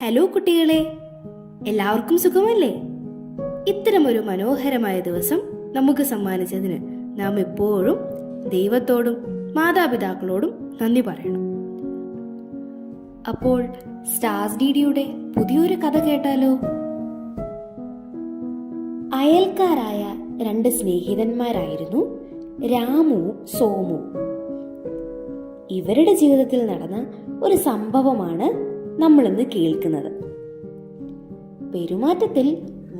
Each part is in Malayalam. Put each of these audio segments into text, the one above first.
ഹലോ കുട്ടികളെ, എല്ലാവർക്കും സുഖമല്ലേ? ഇത്തരമൊരു മനോഹരമായ ദിവസം നമുക്ക് സമ്മാനിച്ചതിന് നാം എപ്പോഴും ദൈവത്തോടും മാതാപിതാക്കളോടും നന്ദി പറയണം. അപ്പോൾ സ്റ്റാർസ് ഡിഡിയുടെ പുതിയൊരു കഥ കേട്ടാലോ? അയൽക്കാരായ രണ്ട് സ്നേഹിതന്മാരായിരുന്നു രാമുവും സോമുവും. ഇവരുടെ ജീവിതത്തിൽ നടന്ന ഒരു സംഭവമാണ് നമ്മളിന്ന് കേൾക്കുന്നത്. പെരുമാറ്റത്തിൽ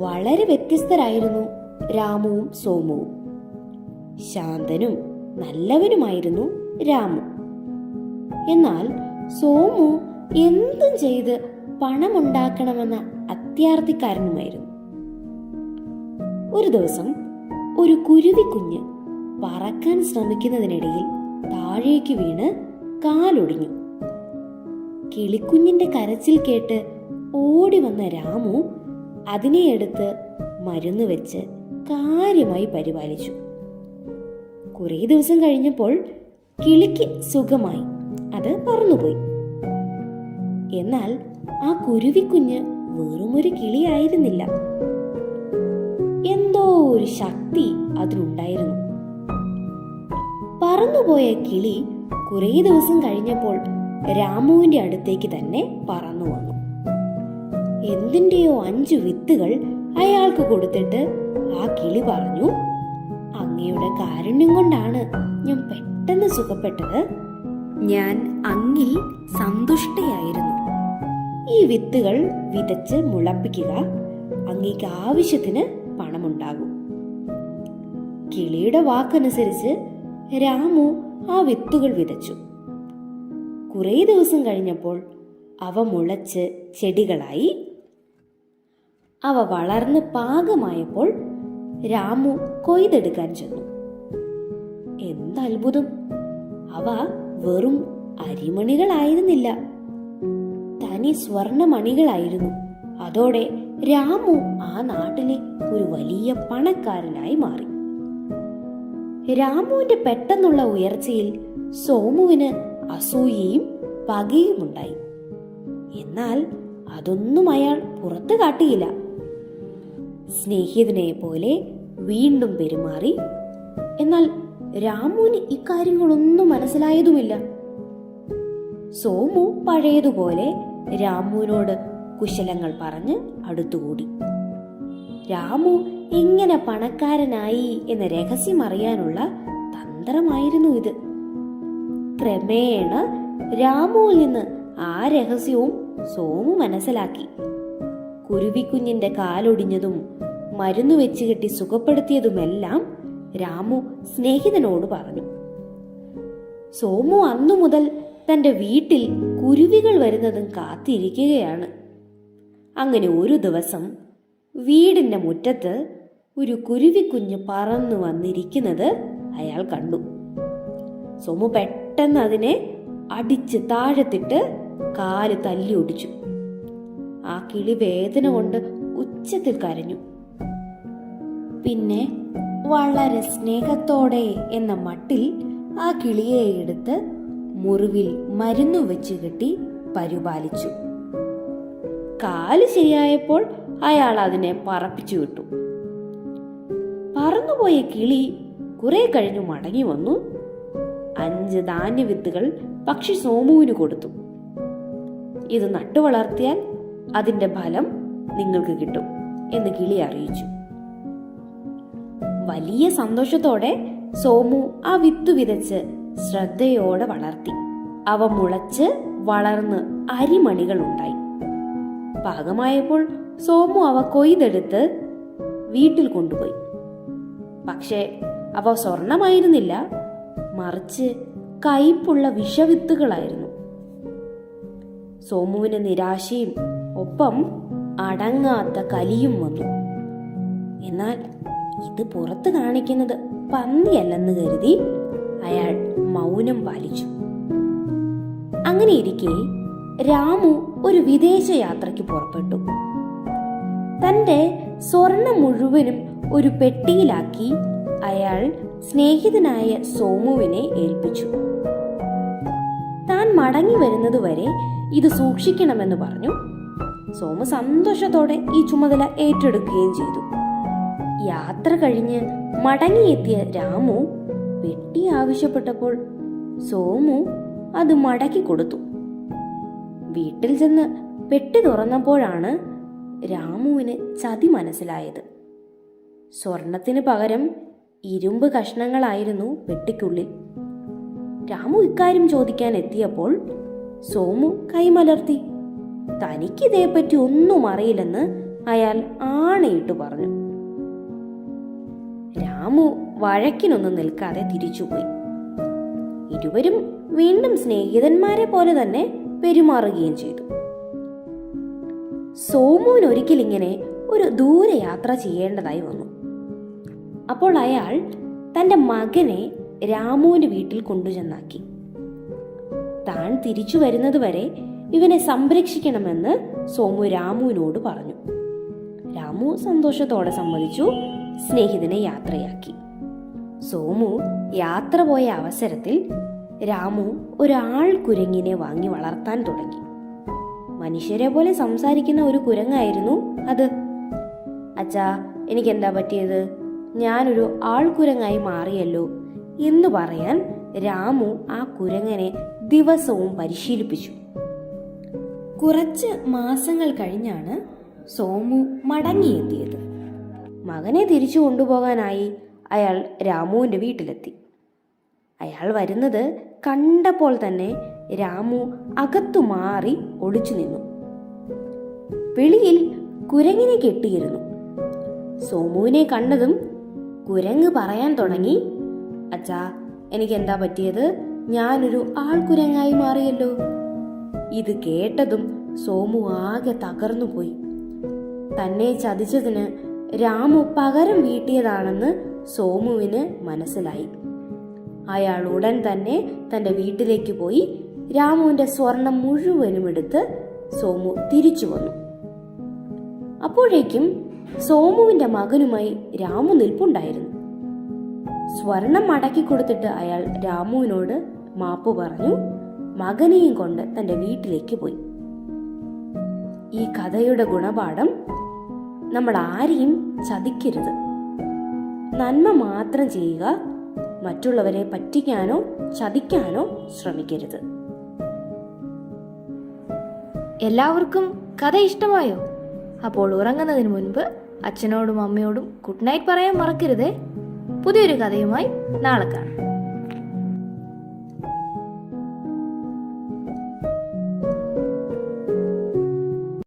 വളരെ വ്യത്യസ്തരായിരുന്നു രാമുവും സോമുവും. ശാന്തനും നല്ലവനുമായിരുന്നു രാമു. എന്നാൽ സോമു എന്തും ചെയ്ത് പണമുണ്ടാക്കണമെന്ന അത്യാർത്തിക്കാരനുമായിരുന്നു. ഒരു ദിവസം ഒരു കുരുവിക്കുഞ്ഞ് പറക്കാൻ ശ്രമിക്കുന്നതിനിടയിൽ താഴേക്ക് വീണ് കാലൊടിഞ്ഞു. കിളിക്കുഞ്ഞിന്റെ കരച്ചിൽ കേട്ട് ഓടി വന്ന രാമു അതിനെ എടുത്ത് മരുന്ന് വെച്ച് കാര്യമായി പരിപാലിച്ചു. കുറേ ദിവസം കഴിഞ്ഞപ്പോൾ കിളിക്ക് സുഖമായി, അത് പറന്നുപോയി. എന്നാൽ ആ കുരുവിക്കുഞ്ഞ് വെറുമൊരു കിളിയായിരുന്നില്ല. എന്തോ ഒരു ശക്തി അതിനുണ്ടായിരുന്നു. പറന്നുപോയ കിളി കുറേ ദിവസം കഴിഞ്ഞപ്പോൾ രാമുവിന്റെ അടുത്തേക്ക് തന്നെ പറന്നു വന്നു. എന്തിന്റെയോ 5 വിത്തുകൾ അയാൾക്ക് കൊടുത്തിട്ട് ആ കിളി പറഞ്ഞു, അങ്ങയുടെ കാരുണ്യം കൊണ്ടാണ് ഞാൻ പെട്ടെന്ന് സുഖപ്പെട്ടത്. ഞാൻ അങ്ങിൽ സന്തുഷ്ടയായിരുന്നു. ഈ വിത്തുകൾ വിതച്ച് മുളപ്പിക്കുക, അങ്ങേക്ക് ആവശ്യത്തിന് പണമുണ്ടാകും. കിളിയുടെ വാക്കനുസരിച്ച് രാമു ആ വിത്തുകൾ വിതച്ചു. കുറേ ദിവസം കഴിഞ്ഞപ്പോൾ അവ മുളച്ച് ചെടികളായി. അവ വളർന്ന് പാകമായപ്പോൾ രാമു കൊയ്തെടുക്കാൻ ചെന്നു. എന്തത്ഭുതം! അവ വെറും അരിമണികളായിരുന്നില്ല, തനി സ്വർണമണികളായിരുന്നു. അതോടെ രാമു ആ നാട്ടിലെ ഒരു വലിയ പണക്കാരനായി മാറി. രാമുവിന്റെ പെട്ടെന്നുള്ള ഉയർച്ചയിൽ സോമുവിന് അസൂയയും പകയും ഉണ്ടായി. എന്നാൽ അതൊന്നും അയാൾ പുറത്തു കാട്ടിയില്ല. സ്നേഹിതനെ പോലെ വീണ്ടും പെരുമാറി. എന്നാൽ രാമുവിന് ഇക്കാര്യങ്ങളൊന്നും മനസ്സിലായതുമില്ല. സോമു പഴയതുപോലെ രാമുവിനോട് കുശലങ്ങൾ പറഞ്ഞ് അടുത്തുകൂടി. രാമു എങ്ങനെ പണക്കാരനായി എന്ന രഹസ്യം അറിയാനുള്ള തന്ത്രമായിരുന്നു ഇത്. ക്രമേണ രാമുവിൽ നിന്ന് ആ രഹസ്യവും സോമു മനസ്സിലാക്കി. കുരുവിക്കുഞ്ഞിന്റെ കാലൊടിഞ്ഞതും മരുന്ന് വെച്ച് കെട്ടി സുഖപ്പെടുത്തിയതുമെല്ലാം രാമു സ്നേഹിതനോട് പറഞ്ഞു. സോമു അന്നു മുതൽ തന്റെ വീട്ടിൽ കുരുവികൾ വരുന്നതും കാത്തിരിക്കുകയാണ്. അങ്ങനെ ഒരു ദിവസം വീടിന്റെ മുറ്റത്ത് ഒരു കുരുവിക്കുഞ്ഞ് പറന്നു വന്നിരിക്കുന്നത് അയാൾ കണ്ടു. സോമു പെട്ടെന്ന് അതിനെ അടിച്ച് താഴത്തിട്ട് കാല് തല്ലി ഒടിച്ചു. ആ കിളി വേദന കൊണ്ട് ഉച്ചത്തിൽ കരഞ്ഞു. പിന്നെ വളരെ സ്നേഹത്തോടെ എന്ന മട്ടിൽ ആ കിളിയെ എടുത്ത് മുറിവിൽ മരുന്നു വെച്ച് കെട്ടി പരിപാലിച്ചു. കാല് ശരിയായപ്പോൾ അയാൾ അതിനെ പറപ്പിച്ചു വിട്ടു. പറന്നുപോയ കിളി കുറെ കഴിഞ്ഞു മടങ്ങി വന്നു. 5 ധാന്യവിത്തുകൾ പക്ഷി സോമുവിന് കൊടുത്തു. ഇത് നട്ടു വളർത്തിയാൽ അതിന്റെ ഫലം നിങ്ങൾക്ക് കിട്ടും എന്ന് കിളി അറിയിച്ചു. വലിയ സന്തോഷത്തോടെ സോമു ആ വിത്ത് വിതച്ച് ശ്രദ്ധയോടെ വളർത്തി. അവ മുളച്ച് വളർന്ന് അരിമണികൾ ഉണ്ടായി. പാകമായപ്പോൾ സോമു അവ കൊയ്തെടുത്ത് വീട്ടിൽ കൊണ്ടുപോയി. പക്ഷേ അവ സ്വർണമായിരുന്നില്ല, മറിച്ച് കയ്പുള്ള വിഷവിത്തുകളായിരുന്നു. സോമുവിന് നിരാശയും ഒപ്പം അടങ്ങാത്ത കലിയും വന്നു. എന്നാൽ ഇത് പുറത്ത് കാണിക്കുന്നത് പന്നിയല്ലെന്ന് കരുതി അയാൾ മൗനം പാലിച്ചു. അങ്ങനെയിരിക്കെ രാമു ഒരു വിദേശ യാത്രയ്ക്ക് പുറപ്പെട്ടു. തന്റെ സ്വർണം മുഴുവനും ഒരു പെട്ടിയിലാക്കി അയാൾ സ്നേഹിതനായ സോമുവിനെ ഏൽപ്പിച്ചു. താൻ മടങ്ങി വരുന്നതുവരെ ഇത് സൂക്ഷിക്കണമെന്ന് പറഞ്ഞു. സോമു സന്തോഷത്തോടെ ഈ ചുമതല ഏറ്റെടുക്കുകയും ചെയ്തു. യാത്ര കഴിഞ്ഞ് മടങ്ങിയെത്തിയ രാമു പെട്ടി ആവശ്യപ്പെട്ടപ്പോൾ സോമു അത് മടക്കി കൊടുത്തു. വീട്ടിൽ ചെന്ന് പെട്ടി തുറന്നപ്പോഴാണ് രാമുവിന് ചതി മനസ്സിലായത്. സ്വർണത്തിന് പകരം ഇരുമ്പ് കഷ്ണങ്ങളായിരുന്നു പെട്ടിക്കുള്ളിൽ. രാമു ഇക്കാര്യം ചോദിക്കാൻ എത്തിയപ്പോൾ സോമു കൈമലർത്തി. തനിക്കിതേപ്പറ്റി ഒന്നും അറിയില്ലെന്ന് അയാൾ ആണയിട്ട് പറഞ്ഞു. രാമു വഴക്കിനൊന്നും നിൽക്കാതെ തിരിച്ചുപോയി. ഇരുവരും വീണ്ടും സ്നേഹിതന്മാരെ പോലെ തന്നെ പെരുമാറുകയും ചെയ്തു. സോമുവിന് ഒരിക്കൽ ഇങ്ങനെ ഒരു ദൂരയാത്ര ചെയ്യേണ്ടതായി വന്നു. അപ്പോൾ അയാൾ തന്റെ മകനെ രാമുവിന്റെ വീട്ടിൽ കൊണ്ടുചെന്നാക്കി. താൻ തിരിച്ചു വരുന്നതുവരെ ഇവനെ സംരക്ഷിക്കണമെന്ന് സോമു രാമുവിനോട് പറഞ്ഞു. രാമു സന്തോഷത്തോടെ സമ്മതിച്ചു. സ്നേഹിതനെ യാത്രയാക്കി. സോമു യാത്ര പോയ അവസരത്തിൽ രാമു ഒരാൾ കുരങ്ങിനെ വാങ്ങി വളർത്താൻ തുടങ്ങി. മനുഷ്യരെ പോലെ സംസാരിക്കുന്ന ഒരു കുരങ്ങായിരുന്നു അത്. അച്ഛാ, എനിക്കെന്താ പറ്റിയത്? ഞാനൊരു ആൾക്കുരങ്ങായി മാറിയല്ലോ എന്ന് പറയാൻ രാമു ആ കുരങ്ങനെ ദിവസവും പരിശീലിപ്പിച്ചു. കുറച്ച് മാസങ്ങൾ കഴിഞ്ഞാണ് സോമു മടങ്ങിയെത്തിയത്. മകനെ തിരിച്ചു കൊണ്ടുപോകാനായി അയാൾ രാമുവിൻ്റെ വീട്ടിലെത്തി. അയാൾ വരുന്നത് കണ്ടപ്പോൾ തന്നെ രാമു അകത്തു മാറി ഒളിച്ചു നിന്നു. വെളിയിൽ കുരങ്ങിനെ കെട്ടിയിരുന്നു. സോമുവിനെ കണ്ടതും കുരങ്ങ് പറയാൻ തുടങ്ങി, അച്ഛാ, എനിക്കെന്താ പറ്റിയത്? ഞാനൊരു ആൾക്കുരങ്ങായി മാറിയല്ലോ. ഇത് കേട്ടതും സോമു ആകെ തകർന്നു പോയി. തന്നെ ചതിച്ചതിന് രാമു പകരം വീട്ടിയതാണെന്ന് സോമുവിന് മനസ്സിലായി. അയാൾ ഉടൻ തന്നെ തന്റെ വീട്ടിലേക്ക് പോയി രാമുവിന്റെ സ്വർണം മുഴുവനും എടുത്ത് സോമു തിരിച്ചു വന്നു. അപ്പോഴേക്കും സോമുവിന്റെ മകനുമായി രാമു നിൽപ്പുണ്ടായിരുന്നു. സ്വർണം മടക്കി കൊടുത്തിട്ട് അയാൾ രാമുവിനോട് മാപ്പ് പറഞ്ഞു മകനെയും കൊണ്ട് തന്റെ വീട്ടിലേക്ക് പോയി. ഈ കഥയുടെ ഗുണപാഠം: നമ്മൾ ആരെയും ചതിക്കരുത്. നന്മ മാത്രം ചെയ്യുക. മറ്റുള്ളവരെ പറ്റിക്കാനോ ചതിക്കാനോ ശ്രമിക്കരുത്. എല്ലാവർക്കും കഥ ഇഷ്ടമായോ? അപ്പോൾ ഉറങ്ങുന്നതിന് മുൻപ് അച്ഛനോടും അമ്മയോടും ഗുഡ് നൈറ്റ് പറയാൻ മറക്കരുതേ. പുതിയൊരു കഥയുമായി നാളെ കാണാം.